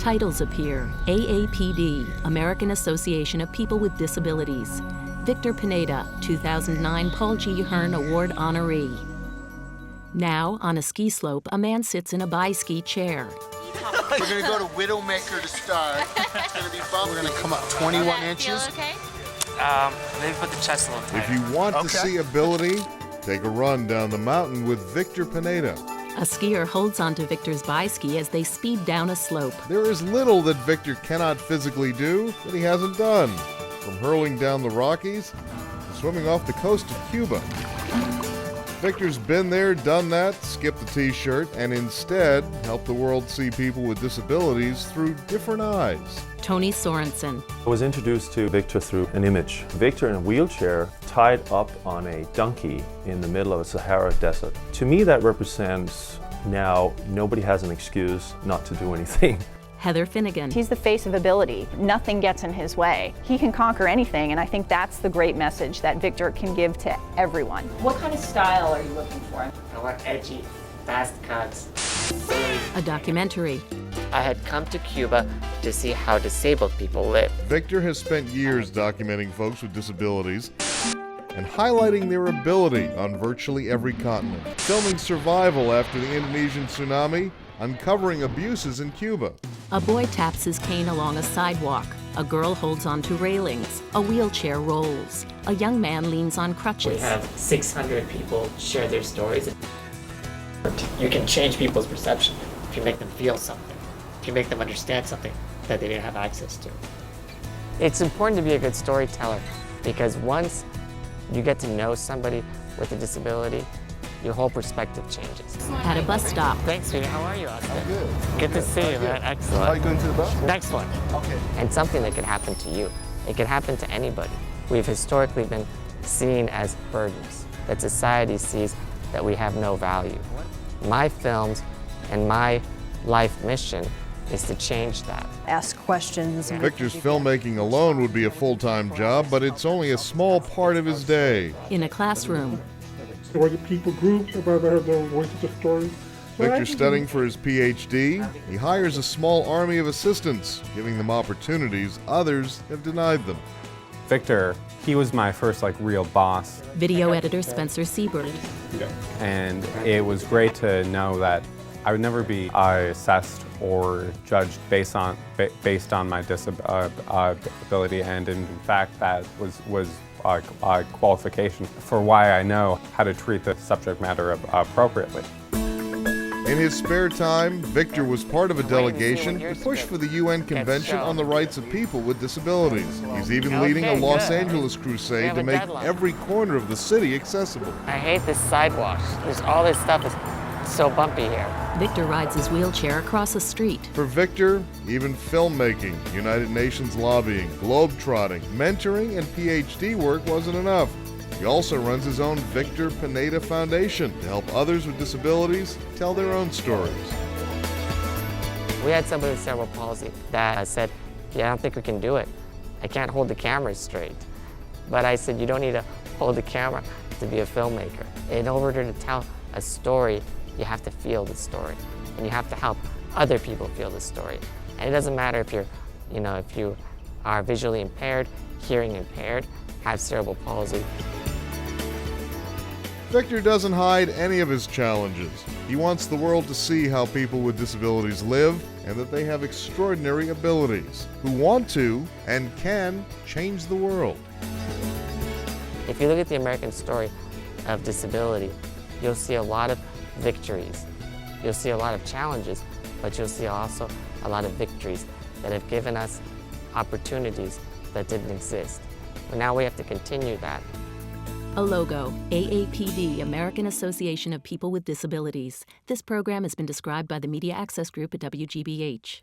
Titles appear: AAPD, American Association of People with Disabilities. Victor Pineda, 2009 Paul G. Hearne Award honoree. Now, on a ski slope, a man sits in a bi-ski chair. We're going to go to Widowmaker to start. It's going to be bumpy. We're going to come up 21 inches. Okay? Maybe put the chest a little tighter. If you want to see ability, take a run down the mountain with Victor Pineda. A skier holds onto Victor's bi-ski as they speed down a slope. There is little that Victor cannot physically do that he hasn't done, from hurling down the Rockies to swimming off the coast of Cuba. Victor's been there, done that, skipped the t-shirt, and instead helped the world see people with disabilities through different eyes. Tony Sorensen. I was introduced to Victor through an image. Victor in a wheelchair tied up on a donkey in the middle of a Sahara desert. To me, that represents now nobody has an excuse not to do anything. Heather Finnegan. He's the face of ability. Nothing gets in his way. He can conquer anything, and I think that's the great message that Victor can give to everyone. What kind of style are you looking for? I want edgy, fast cuts. A documentary. I had come to Cuba to see how disabled people live. Victor has spent years documenting folks with disabilities and highlighting their ability on virtually every continent, filming survival after the Indonesian tsunami, uncovering abuses in Cuba. A boy taps his cane along a sidewalk. A girl holds onto railings. A wheelchair rolls. A young man leans on crutches. We have 600 people share their stories. You can change people's perception if you make them feel something, if you make them understand something that they didn't have access to. It's important to be a good storyteller because once you get to know somebody with a disability, your whole perspective changes. At a bus stop. Thanks, sweetie. How are you, Austin? I'm good. Good to see you, man. Excellent. Are you going to the bus? Next one. Okay. And something that could happen to you. It could happen to anybody. We've historically been seen as burdens, that society sees that we have no value. My films and my life mission is to change that. Ask questions. Victor's filmmaking alone would be a full-time job, but it's only a small part of his day. In a classroom. Or the people groups about their voices of stories. Victor's studying for his PhD. He hires a small army of assistants, giving them opportunities others have denied them. Victor, he was my first real boss. Video editor Spencer Seabird. And it was great to know that I would never be assessed or judged based on my disability, and in fact that was a qualification for why I know how to treat the subject matter appropriately. In his spare time, Victor was part of a delegation to push for the UN Convention on the Rights of People with Disabilities. He's even leading a Los Angeles crusade to make every corner of the city accessible. I hate this sidewalk. There's all this stuff is so bumpy here. Victor rides his wheelchair across a street. For Victor, even filmmaking, United Nations lobbying, globetrotting, mentoring, and PhD work wasn't enough. He also runs his own Victor Pineda Foundation to help others with disabilities tell their own stories. We had somebody with cerebral palsy that said, yeah, I don't think we can do it. I can't hold the camera straight. But I said, you don't need to hold the camera to be a filmmaker. In order to tell a story, you have to feel the story, and you have to help other people feel the story. And it doesn't matter if if you are visually impaired, hearing impaired, have cerebral palsy. Victor doesn't hide any of his challenges. He wants the world to see how people with disabilities live and that they have extraordinary abilities, who want to and can change the world. If you look at the American story of disability, you'll see a lot of victories. You'll see a lot of challenges, but you'll see also a lot of victories that have given us opportunities that didn't exist. But now we have to continue that. A logo, AAPD, American Association of People with Disabilities. This program has been described by the Media Access Group at WGBH.